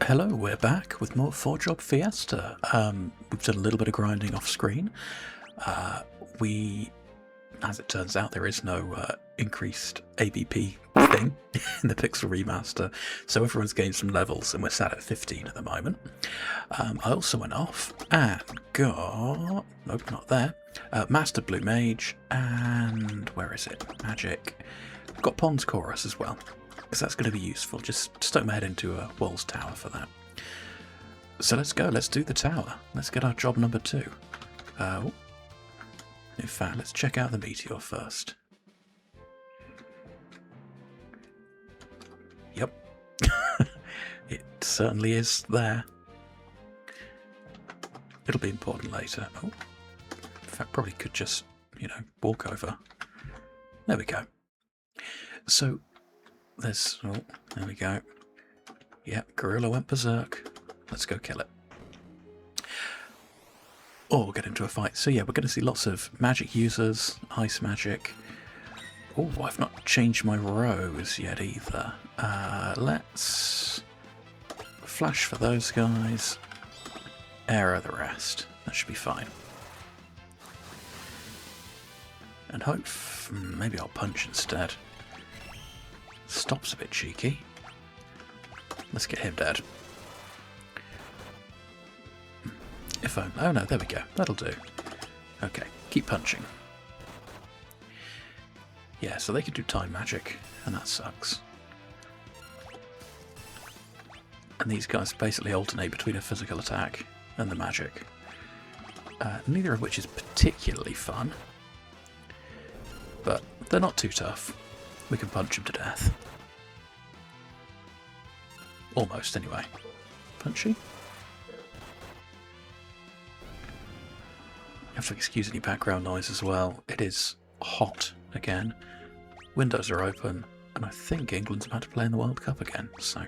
Hello, we're back with more 4-Job Fiesta. We've done a little bit of grinding off screen. As it turns out, there is no increased ABP thing in the Pixel Remaster, so everyone's gained some levels and we're sat at 15 at the moment. I also went off and got, nope, not there, Master Blue Mage, and where is it? Magic. Got Pond's Chorus as well, because that's going to be useful. Just stoke my head into a Walls Tower for that. So let's go, let's do the tower. Let's get our job number 2. In fact, let's check out the meteor first. Yep. It certainly is there. It'll be important later. Oh, in fact, probably could just, walk over. There we go. So, there's, oh, there we go. Yep, Gorilla went berserk. Let's go kill it. Or get into a fight. So yeah, we're going to see lots of magic users, ice magic. Oh, I've not changed my rows yet either. Let's flash for those guys. Arrow the rest. That should be fine. And hope, maybe I'll punch instead. Stop's a bit cheeky. Let's get him dead. If I, oh no, there we go. That'll do. Okay, keep punching. Yeah, so they can do time magic, and that sucks. And these guys basically alternate between a physical attack and the magic. Neither of which is particularly fun. But they're not too tough. We can punch them to death. Almost, anyway. Punchy? You have to excuse any background noise as well. It is hot again. Windows are open, and I think England's about to play in the World Cup again. So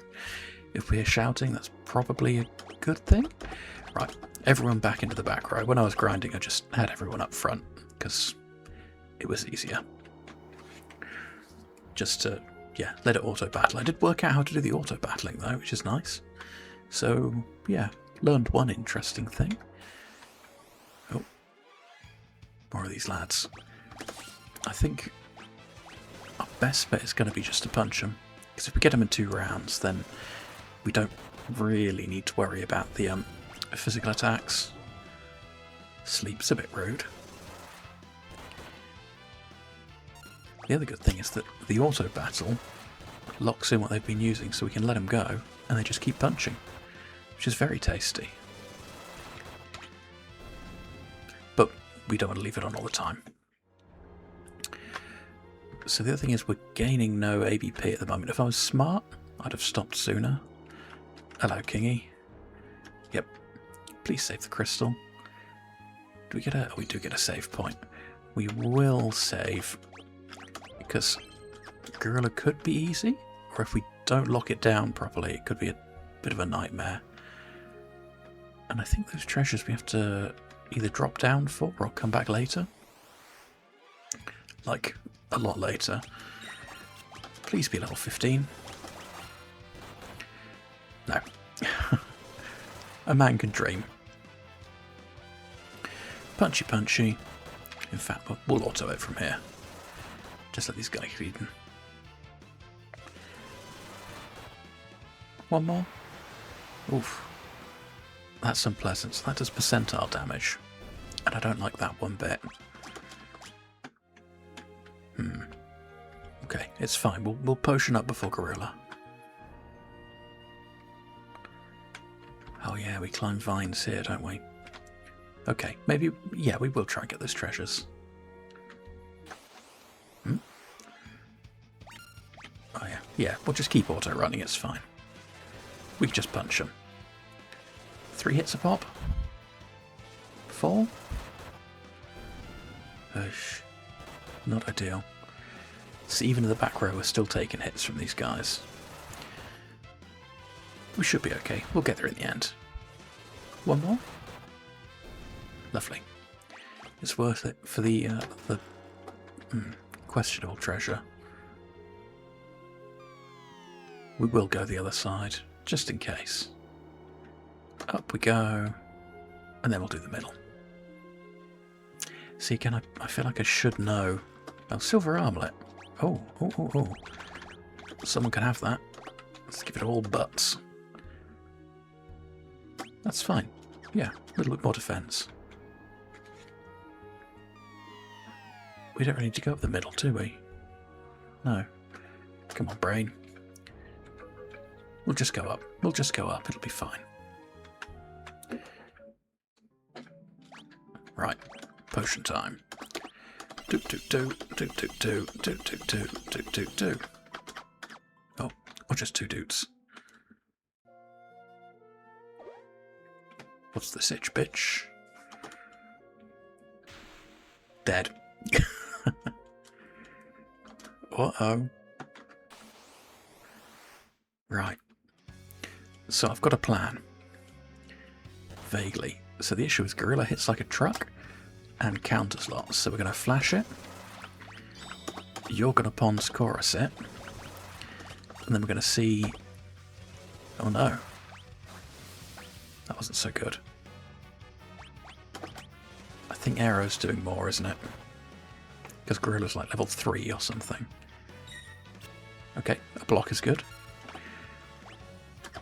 if we hear shouting, that's probably a good thing. Right, everyone back into the back row. When I was grinding, I just had everyone up front, because it was easier. Just to, yeah, let it auto-battle. I did work out how to do the auto-battling, though, which is nice. So, yeah, learned one interesting thing. Oh, more of these lads. I think our best bet is going to be just to punch them, because if we get them in 2 rounds, then we don't really need to worry about the physical attacks. Sleep's a bit rude. The other good thing is that the auto battle locks in what they've been using, so we can let them go and they just keep punching, which is very tasty. But we don't want to leave it on all the time. So the other thing is we're gaining no ABP at the moment. If I was smart, I'd have stopped sooner. Hello, Kingy. Yep. Please save the crystal. Do we get a... Oh, we do get a save point. We will save, because Gorilla could be easy, or if we don't lock it down properly, it could be a bit of a nightmare. And I think those treasures we have to either drop down for or come back later. Like, a lot later. Please be level 15. No. A man can dream. Punchy punchy. In fact, we'll auto it from here. Just let these guys get eaten. One more. Oof. That's unpleasant. So that does percentile damage. And I don't like that one bit. Okay, it's fine. We'll potion up before Gorilla. Oh yeah, we climb vines here, don't we? Okay, maybe, yeah, we will try and get those treasures. Oh yeah, yeah, we'll just keep auto-running, it's fine. We can just punch them. 3 hits a pop? 4? Not ideal. So even in the back row, we're still taking hits from these guys. We should be okay. We'll get there in the end. One more? Lovely. It's worth it for the questionable treasure. We will go the other side, just in case. Up we go. And then we'll do the middle. See, again, I feel like I should know. Oh, silver armlet. Oh. Someone can have that. Let's give it all butts. That's fine. Yeah, a little bit more defense. We don't really need to go up the middle, do we? No. Come on, brain. We'll just go up. We'll just go up. It'll be fine. Right. Potion time. Do. Oh, or just 2 dudes. What's this itch, bitch? Dead. Uh-oh. Right. So I've got a plan. Vaguely. So the issue is Gorilla hits like a truck and counters lots. So we're going to flash it. You're going to Pons Chorus it. And then we're going to see... Oh no. That wasn't so good. I think Arrow's doing more, isn't it? Because Gorilla's like level 3 or something. Okay, a block is good.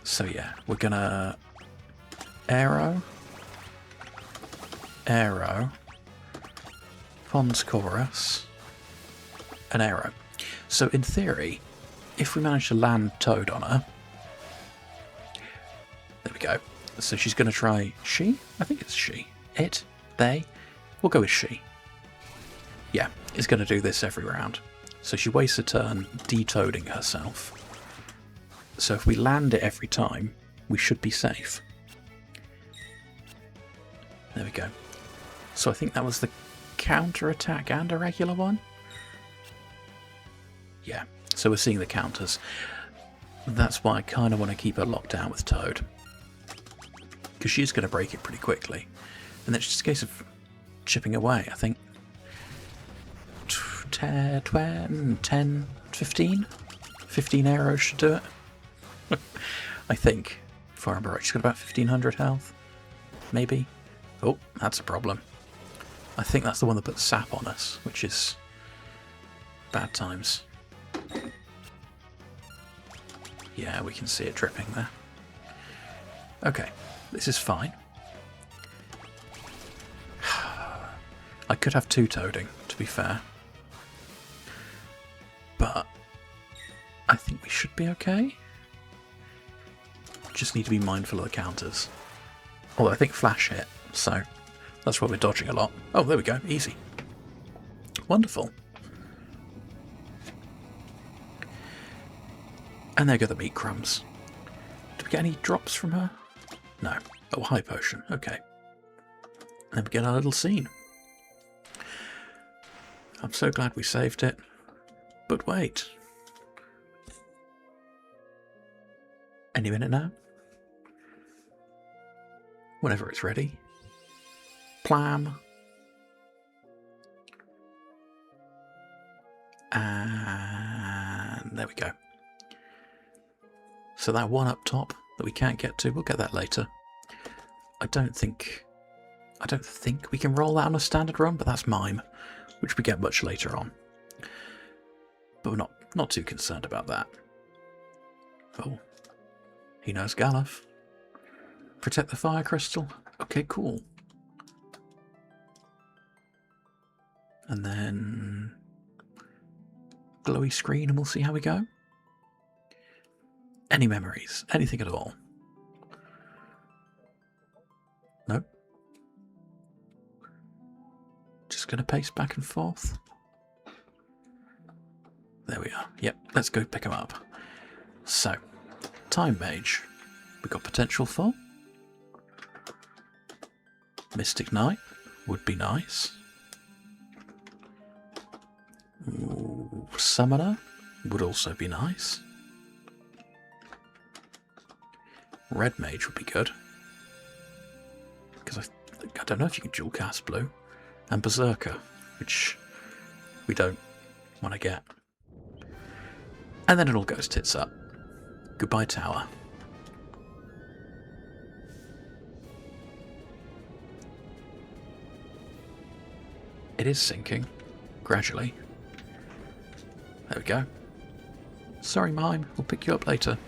So yeah, we're gonna... Arrow. Pons Chorus. An Arrow. So in theory, if we manage to land Toad on her... There we go. So she's going to try she? I think it's she. It? They? We'll go with she. Yeah, is going to do this every round. So she wastes a turn de-toading herself. So if we land it every time, we should be safe. There we go. So I think that was the counter-attack and a regular one? Yeah, so we're seeing the counters. That's why I kind of want to keep her locked down with Toad. Because she's going to break it pretty quickly. And then it's just a case of chipping away, I think. 10, 15? 15 arrows should do it. I think. If I remember right, she's got about 1500 health. Maybe. Oh, that's a problem. I think that's the one that puts sap on us, which is bad times. Yeah, we can see it dripping there. Okay, this is fine. I could have 2 toading, to be fair. But I think we should be okay. Just need to be mindful of the counters. Although I think flash hit, so that's why we're dodging a lot. Oh, there we go, easy. Wonderful. And there go the meat crumbs. Do we get any drops from her? No. Oh, high potion, okay. And then we get our little scene. I'm so glad we saved it. But wait. Any minute now? Whenever it's ready. Plam. And there we go. So that one up top that we can't get to, we'll get that later. I don't think we can roll that on a standard run, but that's mime, which we get much later on. But we're not too concerned about that. Oh, he knows Galuf. Protect the fire crystal. Okay, cool. And then glowy screen, and we'll see how we go. Any memories? Anything at all? Nope. Just going to pace back and forth. There we are. Yep, let's go pick him up. So, Time Mage. We've got potential for. Mystic Knight would be nice. Ooh, Summoner would also be nice. Red Mage would be good. Because I don't know if you can dual cast blue. And Berserker, which we don't want to get. And then it all goes tits up. Goodbye, tower. it is sinking. Gradually. There we go. Sorry, Mime. We'll pick you up later.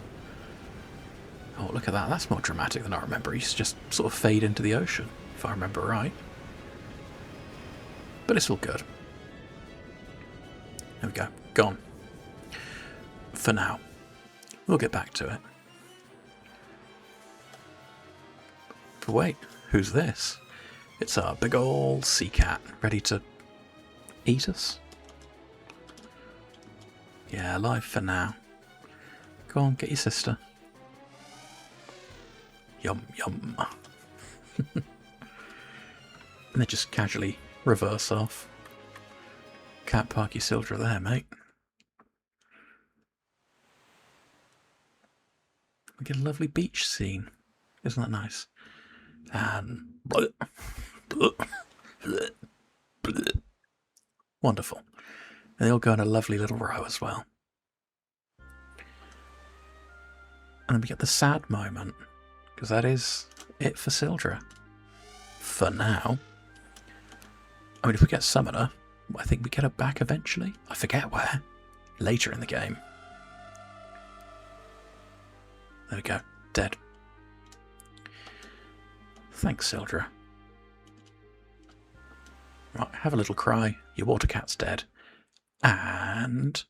Oh, look at that. That's more dramatic than I remember. He used to just sort of fade into the ocean, if I remember right. But it's all good. There we go. Gone. For now. We'll get back to it. But wait, who's this? It's our big old sea cat, ready to eat us. Yeah, alive for now. Go on, get your sister. Yum, yum. And then just casually reverse off. Can't park your Sildra there, mate. We get a lovely beach scene. Isn't that nice? And wonderful. And they all go in a lovely little row as well. And then we get the sad moment, because that is it for Sildra. For now. I mean, if we get Summoner, I think we get her back eventually. I forget where. Later in the game. There we go. Dead. Thanks, Sildra. Right, have a little cry. Your water cat's dead. And...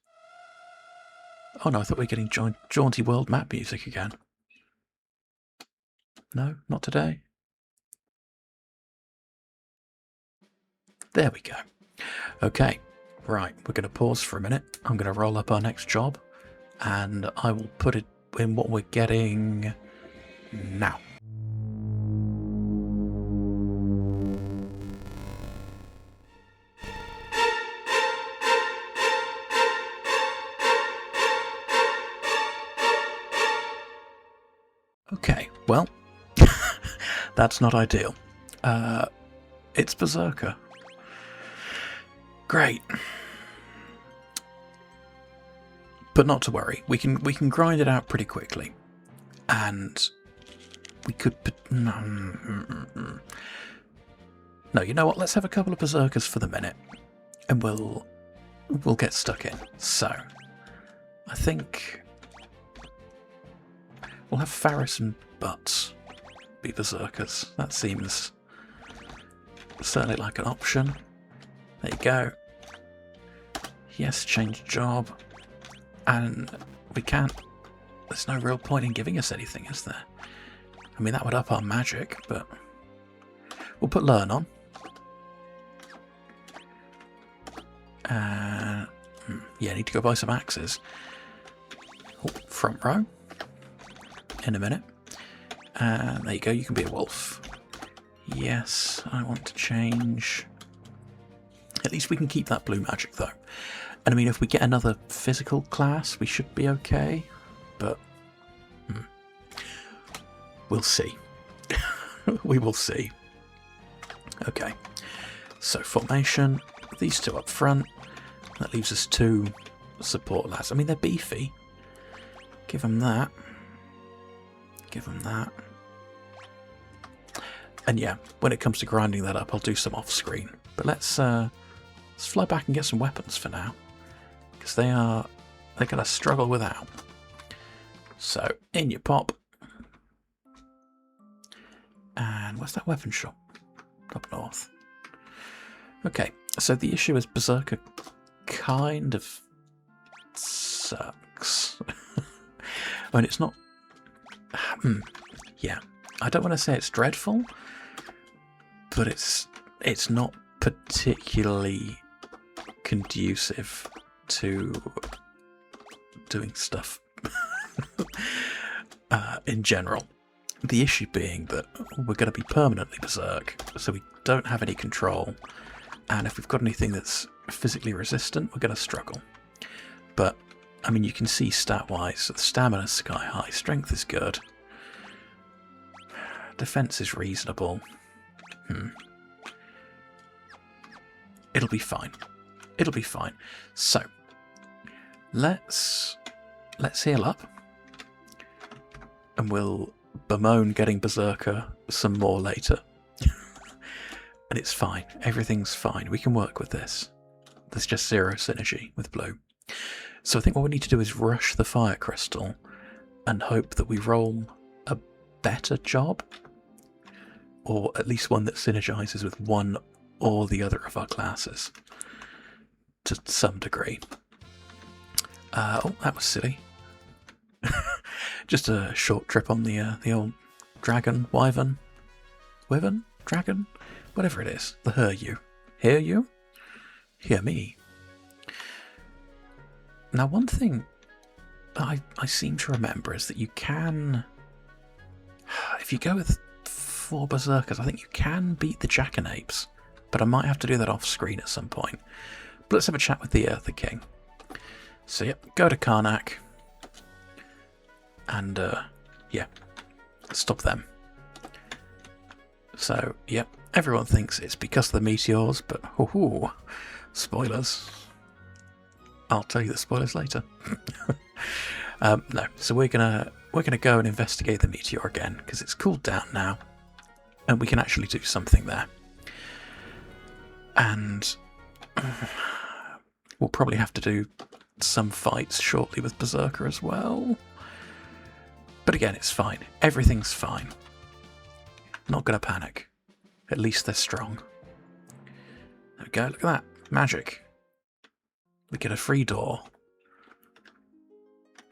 oh no, I thought we were getting jaunty world map music again. No, not today. There we go. Okay, right, we're going to pause for a minute. I'm going to roll up our next job, and I will put it in what we're getting now. Okay, well, that's not ideal. It's Berserker. Great. But not to worry. We can grind it out pretty quickly. And we could... no, you know what? Let's have a couple of Berserkers for the minute. And we'll get stuck in. So, I think... we'll have Faris and Butts be Berserkers. That seems certainly like an option. There you go. Yes, change job. And we can't... there's no real point in giving us anything, is there? I mean, that would up our magic, but... we'll put Learn on. Yeah, need to go buy some axes. Oh, front row. In a minute. There you go, you can be a wolf. Yes, I want to change... at least we can keep that blue magic, though. And I mean, if we get another physical class, we should be okay. But... we'll see. We will see. Okay. So, formation. These two up front. That leaves us two support lads. I mean, they're beefy. Give them that. Give them that. And yeah, when it comes to grinding that up, I'll do some off-screen. But let's fly back and get some weapons for now. Because they're going to struggle without. So, in you pop. And where's that weapon shop? Up north. Okay, so the issue is Berserker kind of sucks. I mean, it's not... yeah, I don't want to say it's dreadful, but it's not particularly conducive to doing stuff in general. The issue being that we're going to be permanently berserk, so we don't have any control, and if we've got anything that's physically resistant, we're going to struggle. But, I mean, you can see stat-wise, the stamina's sky high, strength is good, defense is reasonable. It'll be fine. It'll be fine. So, let's heal up, and we'll bemoan getting Berserker some more later. And it's fine. Everything's fine. We can work with this. There's just zero synergy with blue. So I think what we need to do is rush the fire crystal and hope that we roll a better job, or at least one that synergizes with one or the other of our classes to some degree. Oh, that was silly. Just a short trip on the old dragon, wyvern, dragon, whatever it is. The hear you. Hear you? Hear me. Now, one thing I seem to remember is that you can, if you go with 4 berserkers, I think you can beat the jackanapes, but I might have to do that off screen at some point. But let's have a chat with the king. So yep, go to Karnak, and yeah, stop them. So yep, everyone thinks it's because of the meteors, but spoilers. I'll tell you the spoilers later. No, so we're gonna go and investigate the meteor again because it's cooled down now, and we can actually do something there. And we'll probably have to do some fights shortly with Berserker as well. But again, it's fine. Everything's fine. Not gonna panic. At least they're strong. There we go, look at that. Magic. We get a free door.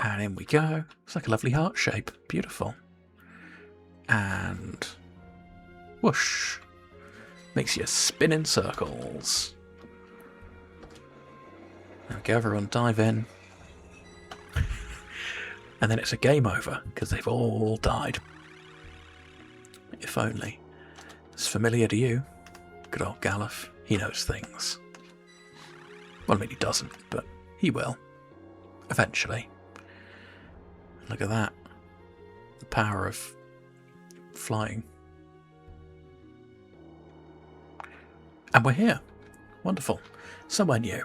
And in we go. It's like a lovely heart shape. Beautiful. And whoosh. Makes you spin in circles. There we go, everyone dive in. And then it's a game over, because they've all died. If only. It's familiar to you. Good old Galuf. He knows things. Well, I mean, he doesn't, but he will. Eventually. Look at that. The power of flying. And we're here. Wonderful. Somewhere new.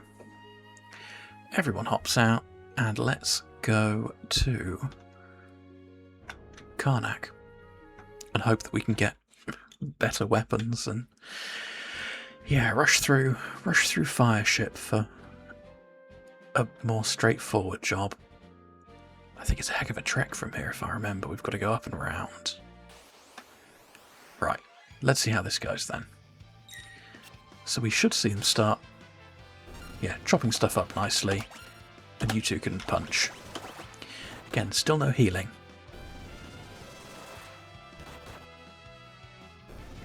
Everyone hops out, and let's go to Karnak and hope that we can get better weapons and yeah, rush through Fireship for a more straightforward job. I think it's a heck of a trek from here, if I remember. We've got to go up and around. Right, let's see how this goes then. So we should see them start, yeah, chopping stuff up nicely, and you two can punch. Again, still no healing.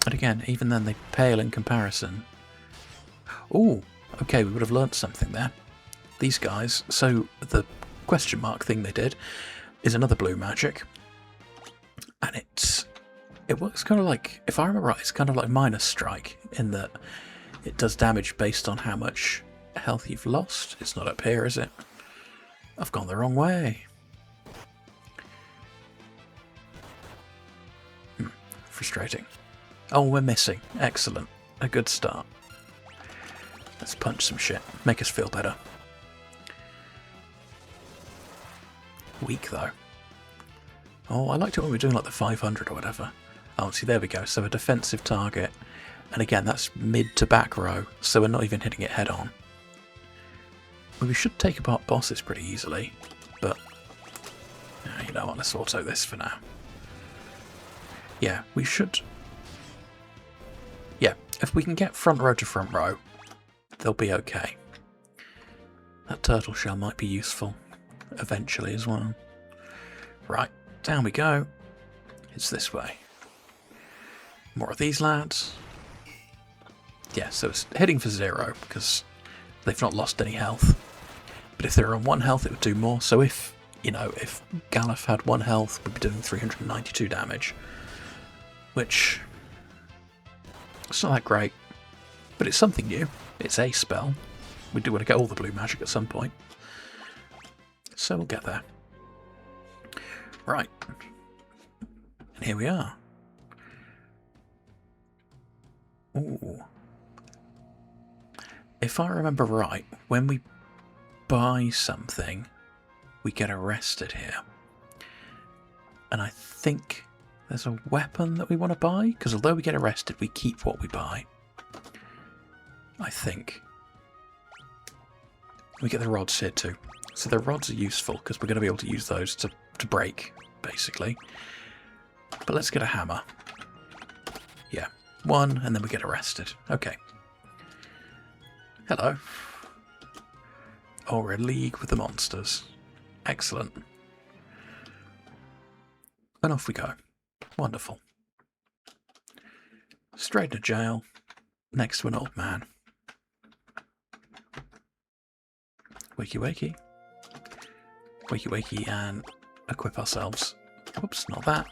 And again, even then they pale in comparison. Oh, okay, we would have learnt something there. These guys, so the question mark thing they did is another blue magic. And it works kind of like, if I remember right, it's kind of like minus strike, in that it does damage based on how much health you've lost. It's not up here, is it? I've gone the wrong way. Frustrating. Oh, we're missing. Excellent. A good start. Let's punch some shit. Make us feel better. Weak, though. Oh, I liked it when we were doing like the 500 or whatever. Oh, see, there we go. So a defensive target. And again, that's mid to back row, so we're not even hitting it head on. Well, we should take apart bosses pretty easily, but you know what, let's auto this for now. Yeah, we should. Yeah, if we can get front row to front row, they'll be okay. That turtle shell might be useful eventually as well. Right, down we go. It's this way. More of these lads. Yeah, so it's heading for 0 because they've not lost any health. But if they're on 1 health, it would do more. So if, you know, if Galuf had 1 health, we'd be doing 392 damage. Which, it's not that great. But it's something new. It's a spell. We do want to get all the blue magic at some point. So we'll get there. Right. And here we are. Ooh. If I remember right, when we buy something, we get arrested here. And I think there's a weapon that we want to buy, because although we get arrested, we keep what we buy. I think. We get the rods here too. So the rods are useful because we're going to be able to use those to break, basically. But let's get a hammer. Yeah, 1, and then we get arrested. Okay. Hello. Oh, we're in league with the monsters. Excellent. And off we go. Wonderful. Straight to jail, next to an old man. Wakey wakey. Wakey wakey, and equip ourselves. Whoops, not that.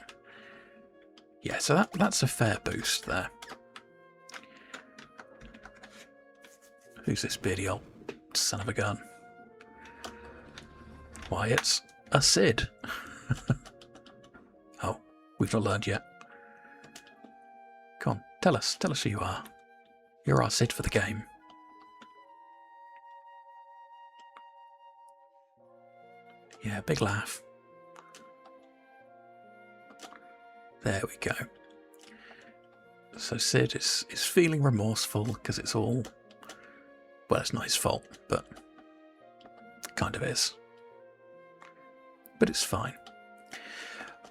Yeah, so that's a fair boost there. Who's this beardy old son of a gun? Why, it's a Sid. Oh, we've not learned yet. Come on, tell us who you are. You're our Sid for the game. Yeah, big laugh. There we go. So Sid is feeling remorseful because it's all... Well, it's not his fault, but it kind of is. But it's fine.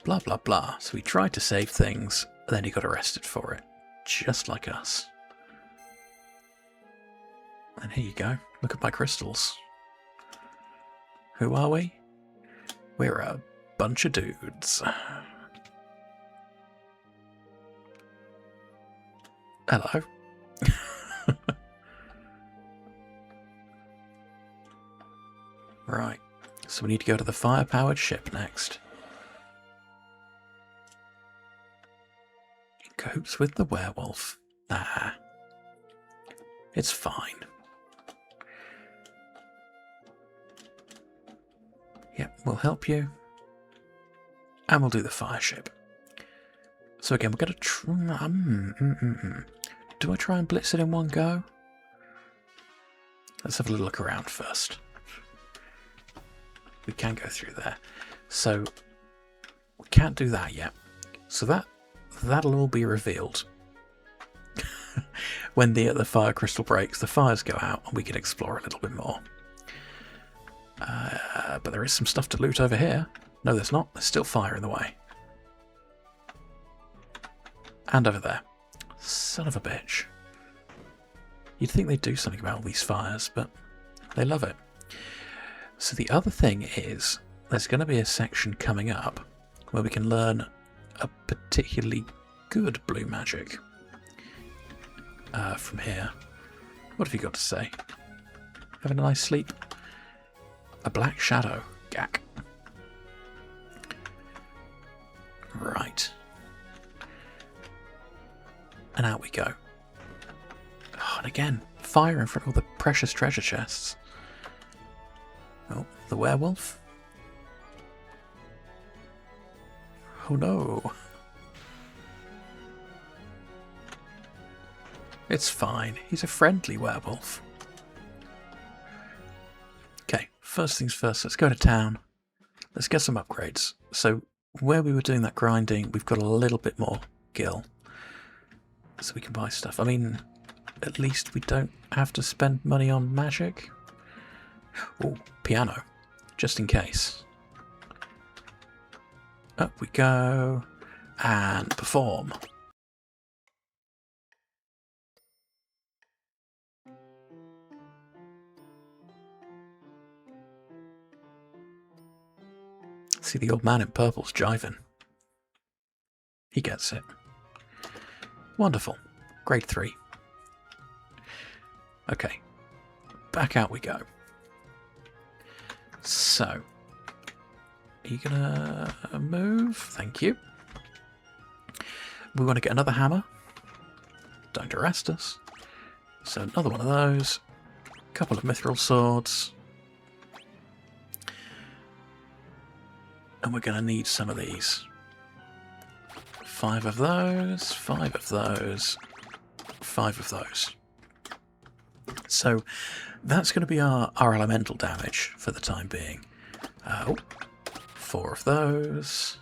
Blah, blah, blah. So he tried to save things, and then he got arrested for it. Just like us. And here you go. Look at my crystals. Who are we? We're a bunch of dudes. Hello. Right. So we need to go to the fire-powered ship next. In cahoots with the werewolf. Nah. It's fine. Yep, we'll help you. And we'll do the fire ship. So again, we're going to try... Do I try and blitz it in one go? Let's have a little look around first. We can go through there. So we can't do that yet. So that'll all be revealed. When the fire crystal breaks, the fires go out and we can explore a little bit more. But there is some stuff to loot over here. No, there's not. There's still fire in the way. And over there. Son of a bitch. You'd think they'd do something about all these fires, but they love it. So the other thing is, there's going to be a section coming up where we can learn a particularly good blue magic. From here. What have you got to say? Having a nice sleep? A black shadow. Gack. Right. And out we go. Oh, and again, fire in front of all the precious treasure chests. Oh, the werewolf. Oh no. It's fine. He's a friendly werewolf. Okay, first things first, let's go to town. Let's get some upgrades. So where we were doing that grinding, we've got a little bit more gil. So we can buy stuff. I mean, at least we don't have to spend money on magic. Oh, piano. Just in case. Up we go. And perform. See, the old man in purple's jiving. He gets it. Wonderful. Grade 3. Okay. Back out we go. So. Are you gonna move? Thank you. We want to get another hammer. Don't arrest us. So another one of those. A couple of mithril swords. And we're going to need some of these. 5 of those, 5 of those, 5 of those. So that's going to be our elemental damage for the time being. 4 of those.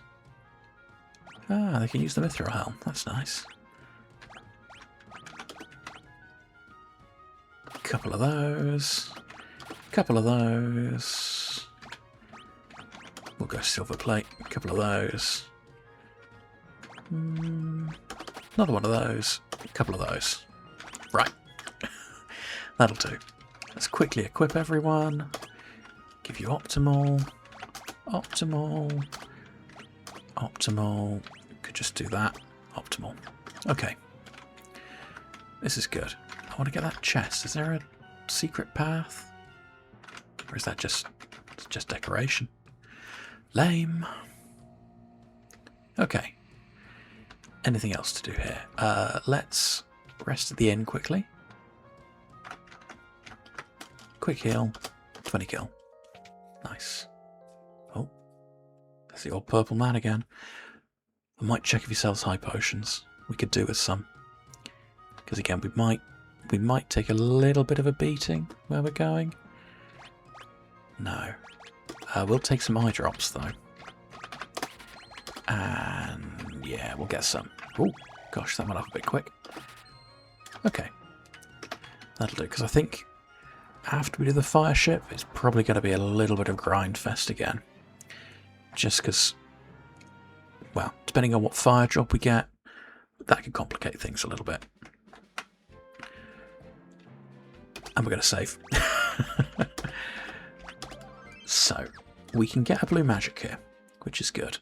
Ah, they can use the mithril helm. That's nice. Couple of those. Couple of those. We'll go silver plate. Couple of those. Another one of those. Couple of those. Right. That'll do. Let's quickly equip everyone. Give you optimal. Optimal. Optimal. Could just do that. Optimal. Okay. This is good. I want to get that chest. Is there a secret path? Or is that just decoration? Lame. Okay. Anything else to do here? Let's rest at the inn quickly. Quick heal. 20 kill. Nice. Oh. There's the old purple man again. I might check if he sells high potions. We could do with some. Because again, we might take a little bit of a beating where we're going. No. We'll take some eye drops though. And yeah, we'll get some. Oh, gosh, that went up a bit quick. Okay. That'll do, because I think after we do the fire ship, it's probably going to be a little bit of grind fest again. Just because, well, depending on what fire job we get, that could complicate things a little bit. And we're going to save. So, we can get a blue magic here, which is good.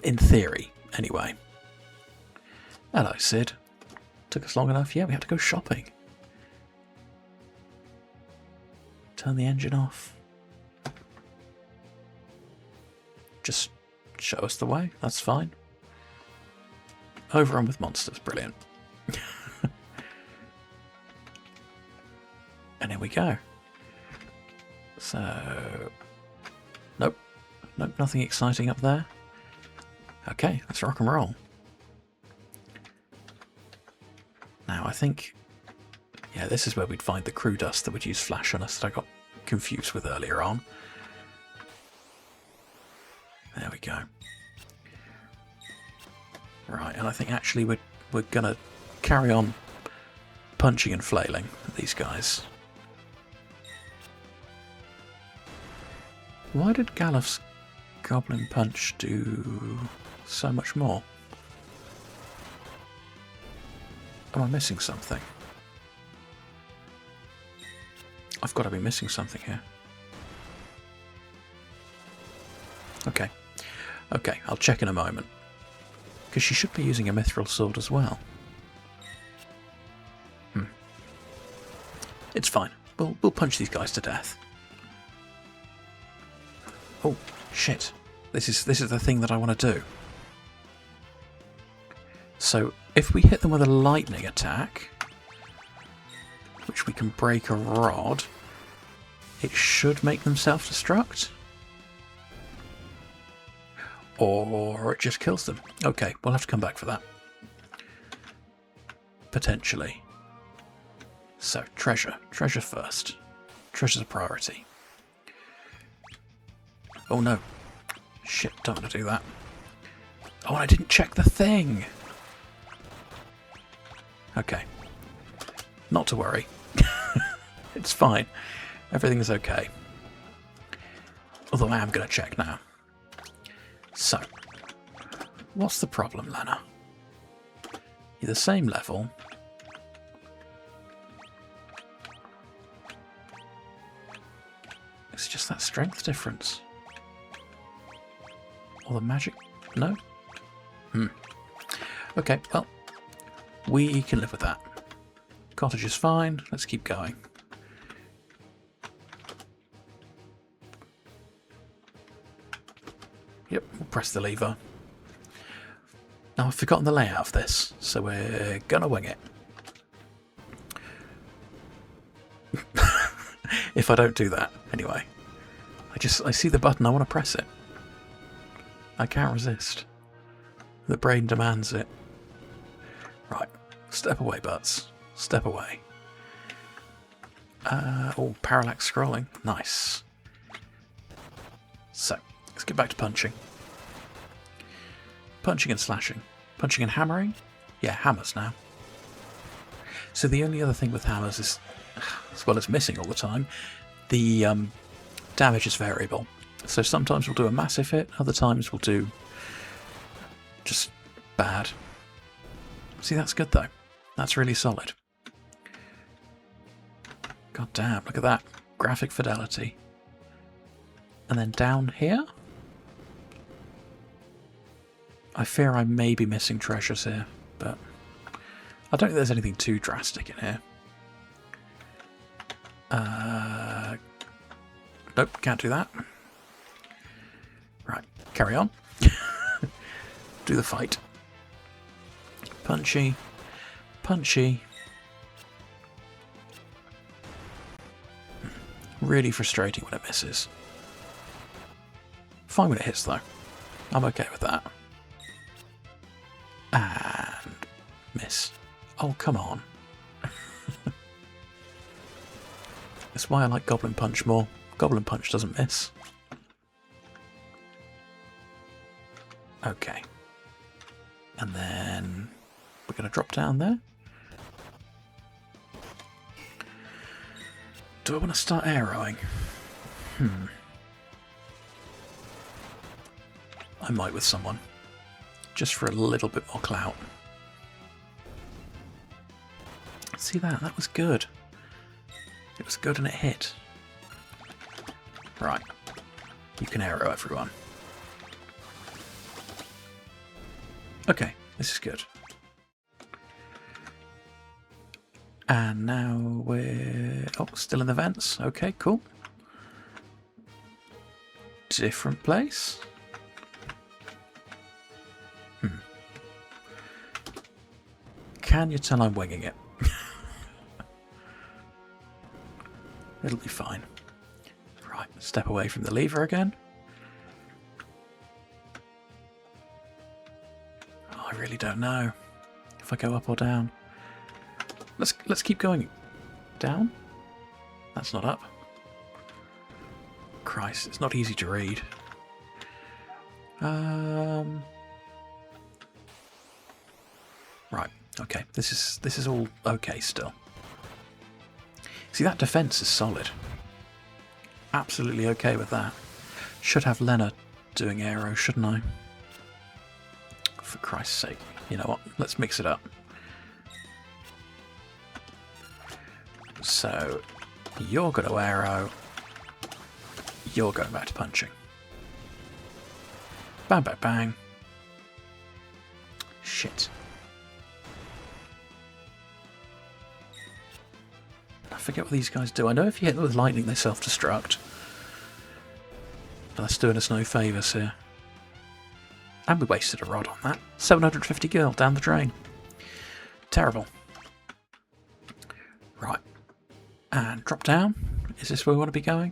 In theory, anyway. Hello, Sid. Took us long enough. Yeah, we had to go shopping. Turn the engine off. Just show us the way. That's fine. Overrun with monsters. Brilliant. And here we go. So... Nope. Nope, nothing exciting up there. Okay, let's rock and roll. Now, I think... Yeah, this is where we'd find the crew dust that would use flash on us that I got confused with earlier on. There we go. Right, and I think actually we're going to carry on punching and flailing at these guys. Why did Galuf's Goblin Punch do so much more? Am I missing something? I've got to be missing something here. Okay. Okay, I'll check in a moment. Because she should be using a mithril sword as well. It's fine. We'll punch these guys to death. Oh, shit. This is the thing that I want to do. So, if we hit them with a lightning attack, which we can break a rod, it should make them self-destruct. Or it just kills them. Okay, we'll have to come back for that. Potentially. So, treasure. Treasure first. Treasure's a priority. Oh no. Shit, don't want to do that. Oh, and I didn't check the thing! Okay. Not to worry. It's fine. Everything's okay. Although I am going to check now. So, what's the problem, Lana? You're the same level. It's just that strength difference. Or the magic? No? Okay, well, we can live with that. Cottage is fine. Let's keep going. Yep, we'll press the lever. Now, I've forgotten the layout of this, so we're gonna wing it. If I don't do that, anyway. I see the button, I want to press it. I can't resist. The brain demands it. Right, step away, butts. Step away. Oh, parallax scrolling. Nice. So, let's get back to punching. Punching and slashing. Punching and hammering? Yeah, hammers now. So the only other thing with hammers is, as well as missing all the time, the damage is variable. So sometimes we'll do a massive hit, other times we'll do just bad. See, that's good though. That's really solid. God damn, look at that. Graphic fidelity. And then down here? I fear I may be missing treasures here, but I don't think there's anything too drastic in here. Nope, can't do that. Right, carry on. Do the fight. Punchy. Punchy. Really frustrating when it misses. Fine when it hits though. I'm okay with that. And miss. Oh, come on. That's why I like Goblin Punch more. Goblin Punch doesn't miss. Okay. And then we're going to drop down there. Do I want to start arrowing? I might with someone. Just for a little bit more clout. See that? That was good. It was good and it hit. Right. You can arrow everyone. Okay, this is good. And now we're... oh, still in the vents. Okay, cool. Different place. Can you tell I'm winging it? It'll be fine. Right, step away from the lever again. Oh, I really don't know if I go up or down. Let's keep going. Down? That's not up. Christ, it's not easy to read. Right, okay. This is all okay still. See, that defense is solid. Absolutely okay with that. Should have Lena doing aero, shouldn't I? For Christ's sake. You know what? Let's mix it up. So, you're going to arrow. You're going back to punching. Bang, bang, bang. Shit. I forget what these guys do. I know if you hit them with lightning, they self-destruct. But that's doing us no favours here. And we wasted a rod on that. 750 gil down the drain. Terrible. Right. And drop down. Is this where we want to be going?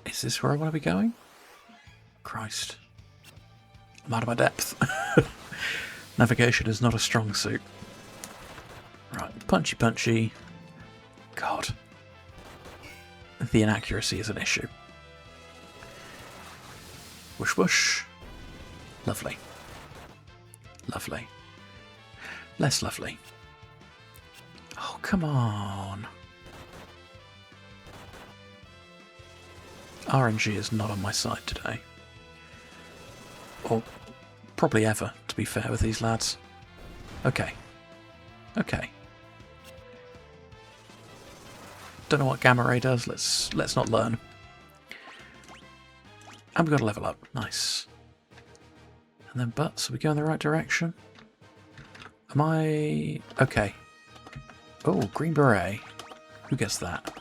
Is this where I want to be going? Christ. I'm out of my depth. Navigation is not a strong suit. Right, punchy punchy. God. The inaccuracy is an issue. Whoosh whoosh. Lovely. Lovely. Less lovely. Oh, come on. RNG is not on my side today. Or probably ever, to be fair with these lads. Okay. Okay. Don't know what Gamma Ray does. Let's not learn. And we've got to level up. Nice. And then butts. Are we going the right direction? Am I... okay. Oh, green beret. Who gets that?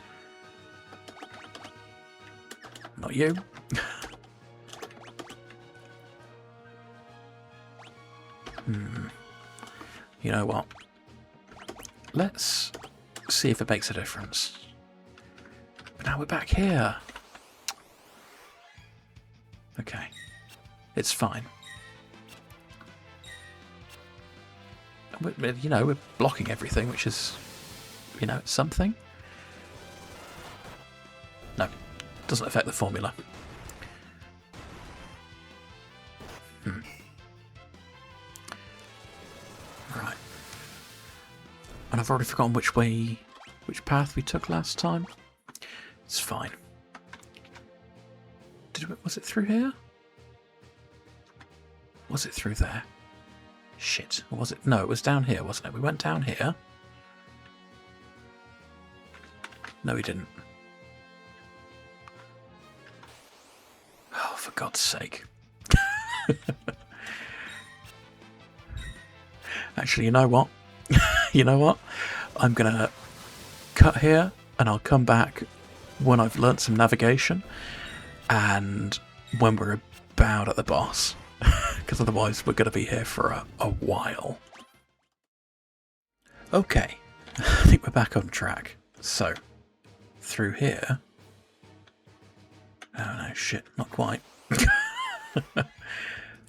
Not you. You know what? Let's see if it makes a difference. But now we're back here. Okay. It's fine. You know, we're blocking everything, which is, you know, something. No, doesn't affect the formula. I've already forgotten which path we took last time. It's fine. Was it through here? Was it through there? Shit. Or was it? No, it was down here, wasn't it? We went down here. No, we didn't. Oh, for God's sake. Actually, you know what? You know what? I'm going to cut here and I'll come back when I've learnt some navigation and when we're about at the boss. Because otherwise we're going to be here for a while. Okay, I think we're back on track. So, through here... Oh no, shit, not quite.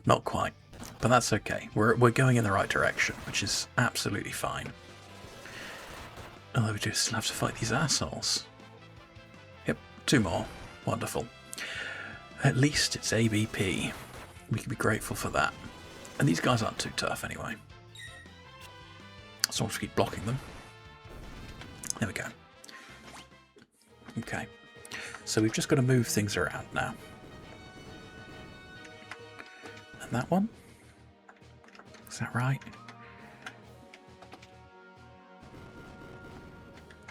Not quite. But that's okay. We're going in the right direction, which is absolutely fine. Although we do still have to fight these assholes. Yep, 2 more. Wonderful. At least it's ABP. We can be grateful for that. And these guys aren't too tough anyway. So I'll just keep blocking them. There we go. Okay. So we've just got to move things around now. And that one? Is that right?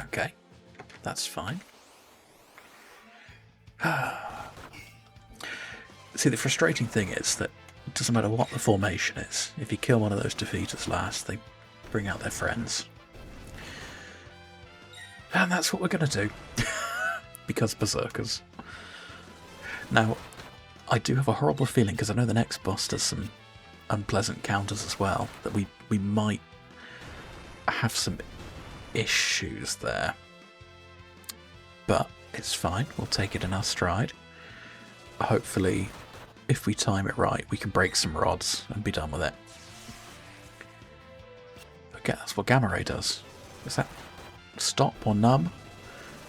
Okay. That's fine. See, the frustrating thing is that it doesn't matter what the formation is. If you kill one of those defeaters last, they bring out their friends. And that's what we're going to do. Because berserkers. Now, I do have a horrible feeling, because I know the next boss does some unpleasant counters as well, that we might have some issues there. But it's fine. We'll take it in our stride. Hopefully, if we time it right, we can break some rods and be done with it. Okay, that's what Gamma Ray does. Is that stop or numb?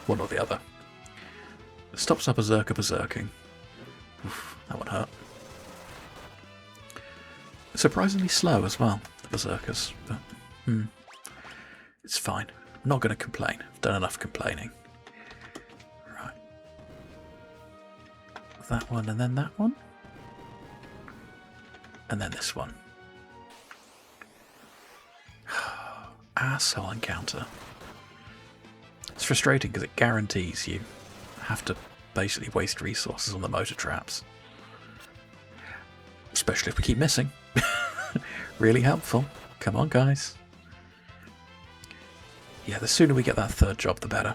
One or the other. It stops our berserker berserking. Oof, that would hurt. Surprisingly slow as well, the berserkers. But, it's fine. I'm not going to complain. I've done enough complaining. Right. That one and then that one. And then this one. Asshole encounter. It's frustrating because it guarantees you have to basically waste resources on the motor traps. Especially if we keep missing. Really helpful. Come on, guys. Yeah, the sooner we get that third job, the better.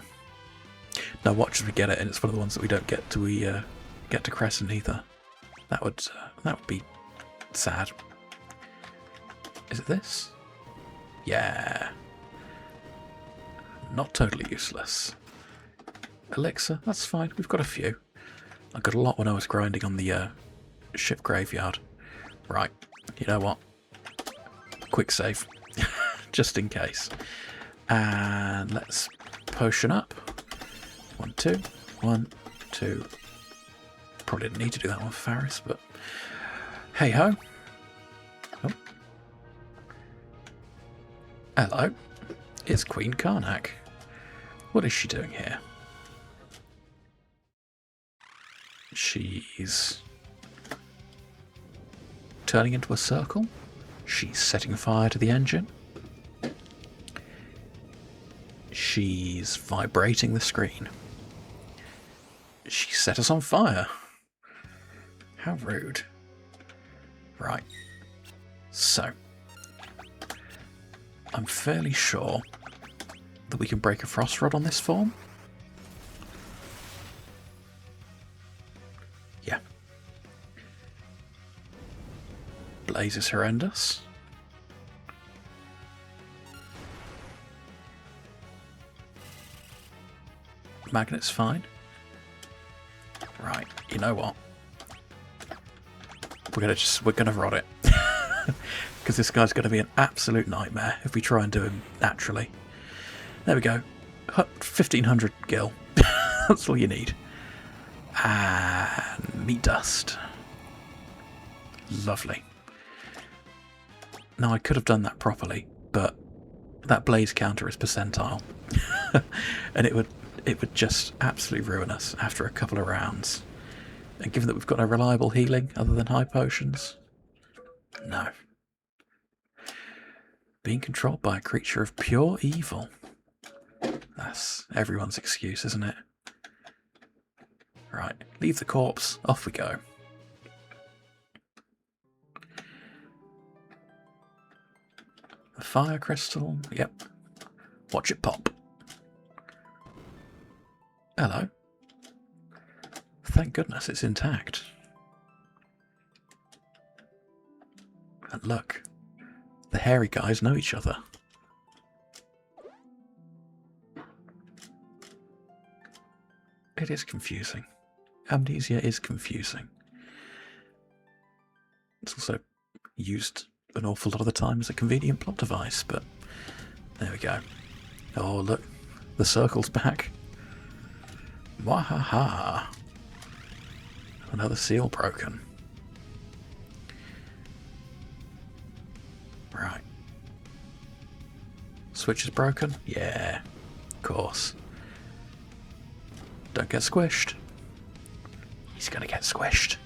Now watch as we get it, and it's one of the ones that we don't get till we get to Crescent either. That would be sad. Is it this? Yeah. Not totally useless. Elixir, that's fine. We've got a few. I got a lot when I was grinding on the ship graveyard. Right, you know what? Quick save. Just in case. And let's potion up. 1, 2. 1, 2. Probably didn't need to do that one for Faris, but hey ho. Oh. Hello. It's Queen Karnak. What is she doing here? She's turning into a circle. She's setting fire to the engine. She's vibrating the screen. She set us on fire. How rude. Right. So, I'm fairly sure that we can break a frost rod on this form. Yeah. Blaze is horrendous. Magnet's fine. Right, you know what? We're gonna rod it. Because this guy's gonna be an absolute nightmare if we try and do him naturally. There we go. 1500 gil. That's all you need. And meat dust. Lovely. Now I could have done that properly, but that blaze counter is percentile. And it would just absolutely ruin us after a couple of rounds. And given that we've got no reliable healing other than high potions, no. Being controlled by a creature of pure evil. That's everyone's excuse, isn't it? Right, leave the corpse, off we go. The fire crystal, yep. Watch it pop. Hello. Thank goodness it's intact. And look, the hairy guys know each other. It is confusing. Amnesia is confusing. It's also used an awful lot of the time as a convenient plot device, but there we go. Oh, look, the circle's back. Wahaha. Another seal broken. Right. Switch is broken? Yeah, of course. Don't get squished. He's gonna get squished.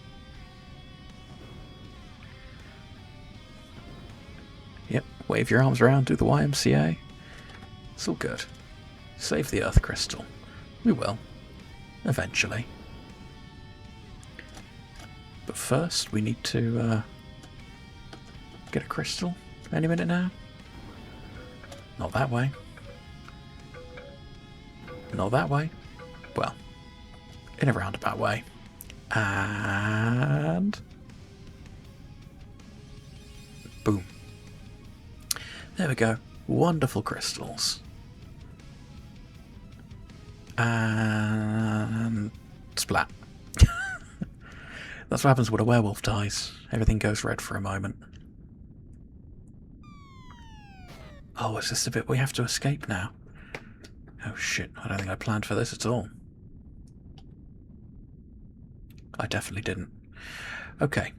Yep, wave your arms around, do the YMCA. It's all good. Save the Earth Crystal. We will. Eventually. But first, we need to get a crystal any minute now. Not that way. Not that way. Well, in a roundabout way. And boom. There we go. Wonderful crystals. And splat. That's what happens when a werewolf dies. Everything goes red for a moment. Oh, is this the bit we have to escape now? Oh shit, I don't think I planned for this at all. I definitely didn't. Okay.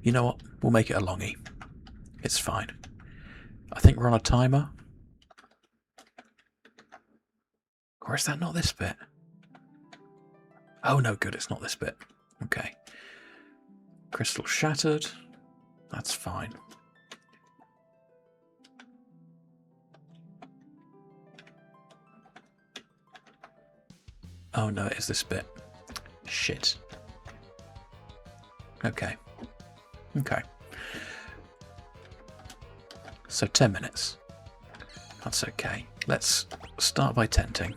You know what? We'll make it a longie. It's fine. I think we're on a timer. Or is that not this bit? Oh no, good, it's not this bit. Okay. Crystal shattered. That's fine. Oh no, it is this bit. Shit. Okay. Okay. So 10 minutes. That's okay. Let's start by tenting.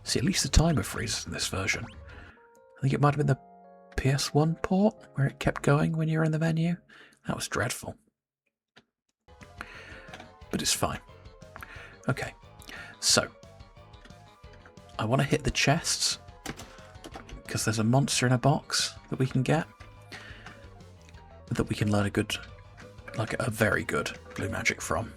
See, at least the timer freezes in this version. I think it might have been the PS1 port where it kept going when you were in the menu. That was dreadful. But it's fine. Okay. So, I want to hit the chests because there's a monster in a box that we can get that we can learn a good, like a very good blue magic from.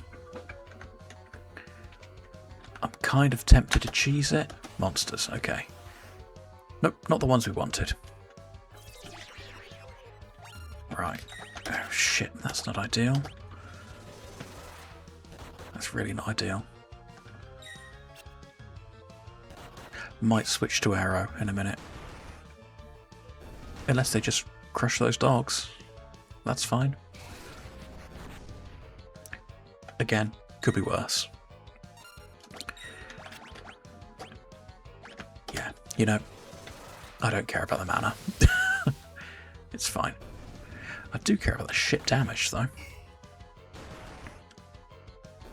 I'm kind of tempted to cheese it. Monsters, okay. Nope, not the ones we wanted. Right. Oh shit, that's not ideal. That's really not ideal. Might switch to arrow in a minute. Unless they just crush those dogs. That's fine. Again, could be worse. Yeah, you know, I don't care about the mana. It's fine. I do care about the shit damage, though.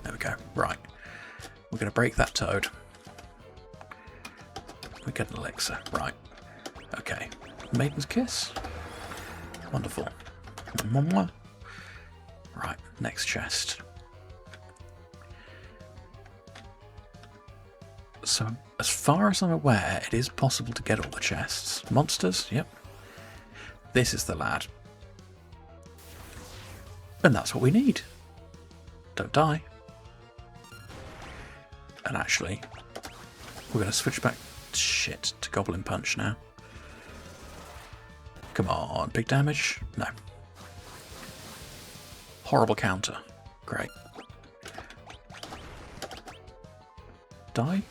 There we go. Right. We're going to break that toad. We get an elixir. Right. Okay. Maiden's Kiss. Wonderful. Right. Next chest. So, as far as I'm aware, it is possible to get all the chests. Monsters? Yep. This is the lad. And that's what we need. Don't die. And actually, we're going to switch back to Goblin Punch now. Come on, big damage? No. Horrible counter. Great. die?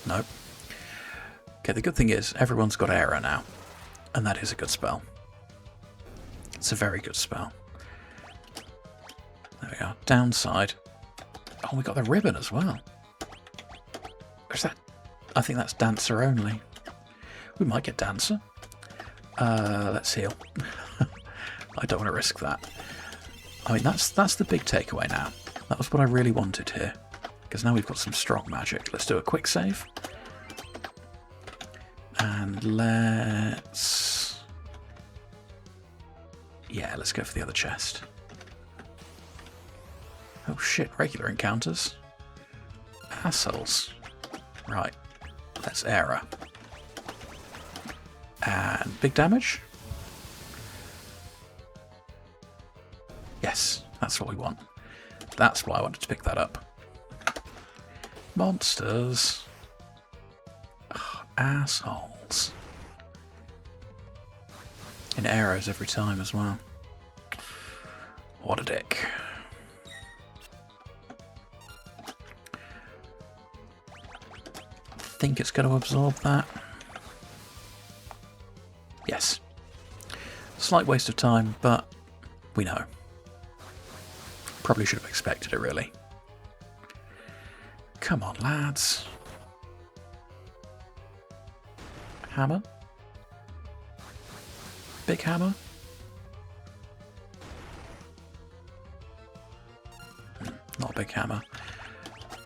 No. Okay, the good thing is everyone's got Aera now. And that is a good spell. It's a very good spell. There we are. Downside. Oh, we got the ribbon as well. Is that? I think that's Dancer only. We might get Dancer. Let's heal. I don't want to risk that. I mean, that's the big takeaway now. That was what I really wanted here. Because now we've got some strong magic. Let's do a quick save. And let's... yeah, let's go for the other chest. Oh shit, regular encounters. Assholes. Right, let's Aera. And big damage? Yes, that's what we want. That's why I wanted to pick that up. Monsters. Ugh, assholes. And arrows every time as well. What a dick. I think it's going to absorb that. Yes. Slight waste of time, but we know. Probably should have expected it, really. Come on, lads. Hammer? Big hammer? Not a big hammer.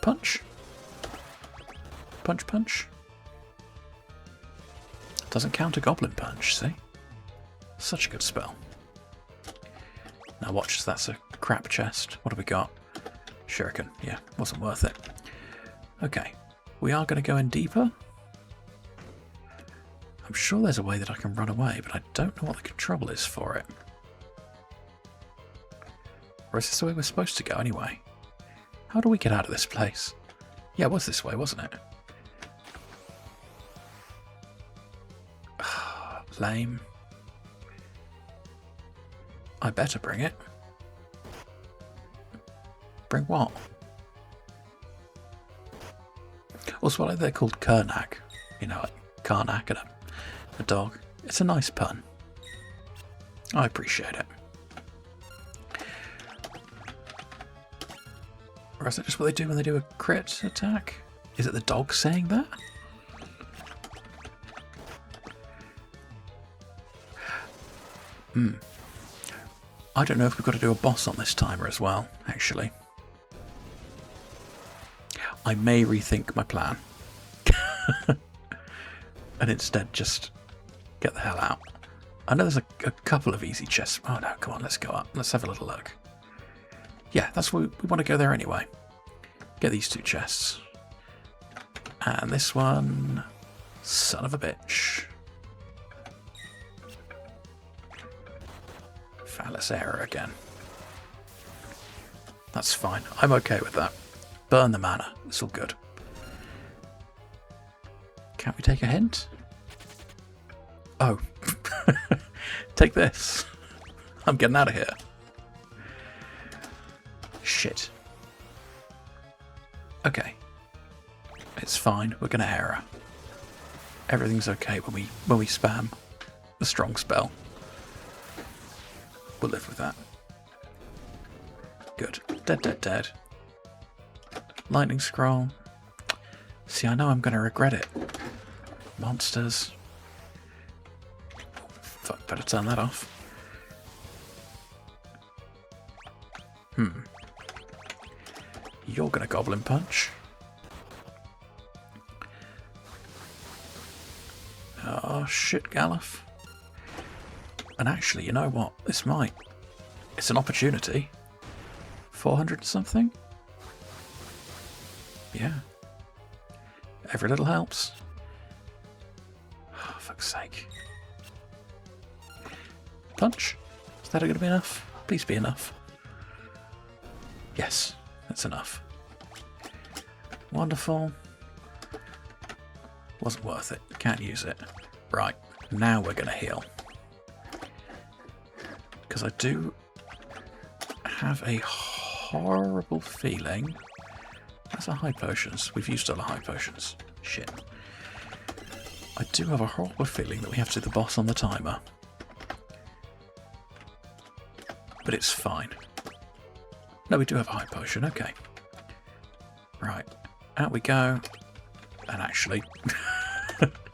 Punch? Punch, punch? Doesn't count a goblin punch, see? Such a good spell. Now watch, that's a crap chest. What have we got? Shuriken. Yeah, wasn't worth it. Okay, we are going to go in deeper. I'm sure there's a way that I can run away, but I don't know what the control is for it. Or is this the way we're supposed to go anyway? How do we get out of this place? Yeah, it was this way, wasn't it? Lame. I better bring it. Bring what? Also, what are they called? Kernak. You know, like Karnak and a dog. It's a nice pun. I appreciate it. Or is it just what they do when they do a crit attack? Is it the dog saying that? I don't know if we've got to do a boss on this timer as well, actually. I may rethink my plan. And instead just get the hell out. I know there's a couple of easy chests. Oh no, come on, let's go up. Let's have a little look. Yeah, that's what we want to go there anyway. Get these two chests. And this one... son of a bitch. Phallus Error again. That's fine. I'm okay with that. Burn the mana. It's all good. Can't we take a hint? Oh. Take this. I'm getting out of here. Shit. Okay. It's fine. We're gonna error. Everything's okay when we spam the strong spell. We'll live with that. Good. Dead, dead, dead. Lightning scroll. See, I know I'm going to regret it. Monsters. Fuck, better turn that off. You're going to goblin punch. Oh, shit, Galuf. And actually, you know what? This might. It's an opportunity. 400 something? Yeah. Every little helps. Oh, fuck's sake. Punch? Is that going to be enough? Please be enough. Yes, that's enough. Wonderful. Wasn't worth it. Can't use it. Right, now we're going to heal. Because I do have a horrible feeling Where's our high potions? We've used all our high potions. Shit. I do have a horrible feeling that we have to do the boss on the timer. But it's fine. No, we do have a high potion. Okay. Right. Out we go. And actually,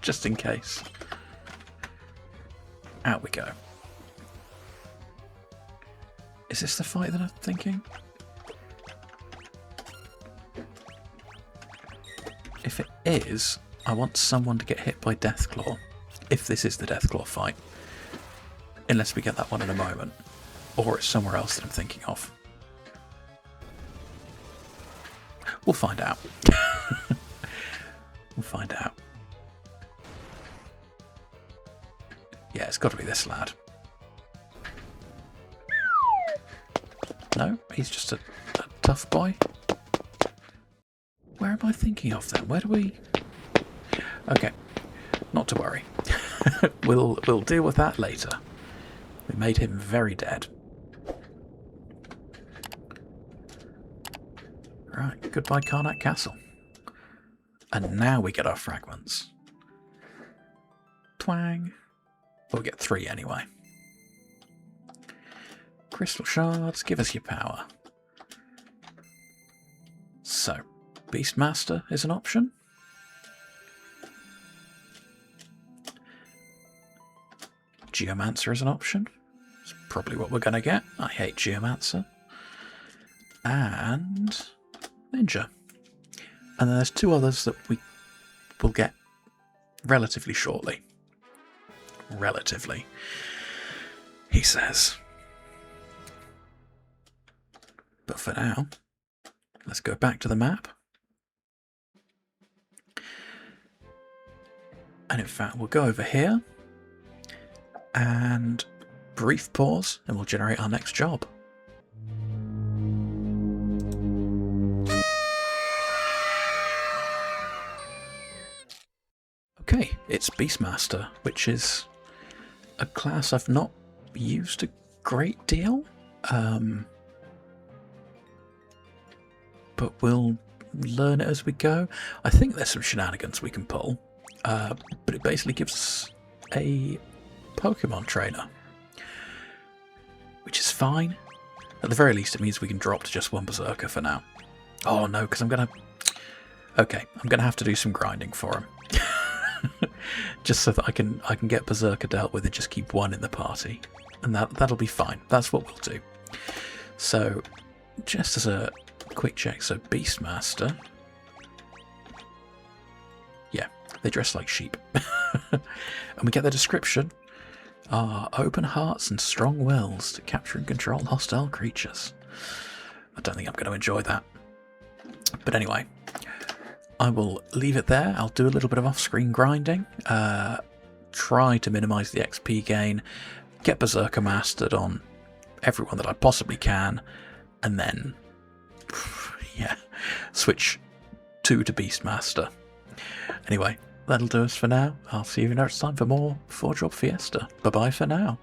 just in case. Out we go. Is this the fight that I'm thinking? If it is, I want someone to get hit by Deathclaw. If this is the Deathclaw fight. Unless we get that one in a moment. Or it's somewhere else that I'm thinking of. We'll find out. We'll find out. Yeah, it's got to be this lad. No, he's just a tough boy. Where am I thinking of then? Where do we... Okay, not to worry. We'll deal with that later. We made him very dead. Right, goodbye Karnak Castle. And now we get our fragments. Twang. Well, we get 3 anyway. Crystal shards, give us your power. So, Beastmaster is an option. Geomancer is an option. It's probably what we're going to get. I hate Geomancer. And Ninja. And then there's 2 others that we will get relatively shortly. Relatively, he says. But for now, let's go back to the map. And in fact, we'll go over here and brief pause, and we'll generate our next job. Okay, it's Beastmaster, which is a class I've not used a great deal, but we'll learn it as we go. I think there's some shenanigans we can pull, but it basically gives us a Pokemon trainer, which is fine. At the very least, it means we can drop to just 1 Berserker for now. Oh no, because I'm gonna have to do some grinding for him. Just so that I can get Berserker dealt with and just keep 1 in the party, and that'll be fine. That's what we'll do. So, just as a quick check, so Beastmaster, yeah, they dress like sheep, and we get the description: open hearts and strong wills to capture and control hostile creatures. I don't think I'm going to enjoy that, but anyway. I will leave it there. I'll do a little bit of off-screen grinding, try to minimise the XP gain, get Berserker mastered on everyone that I possibly can, and then, yeah, switch to Beastmaster. Anyway, that'll do us for now. I'll see you next time for more 4-Drop Fiesta. Bye-bye for now.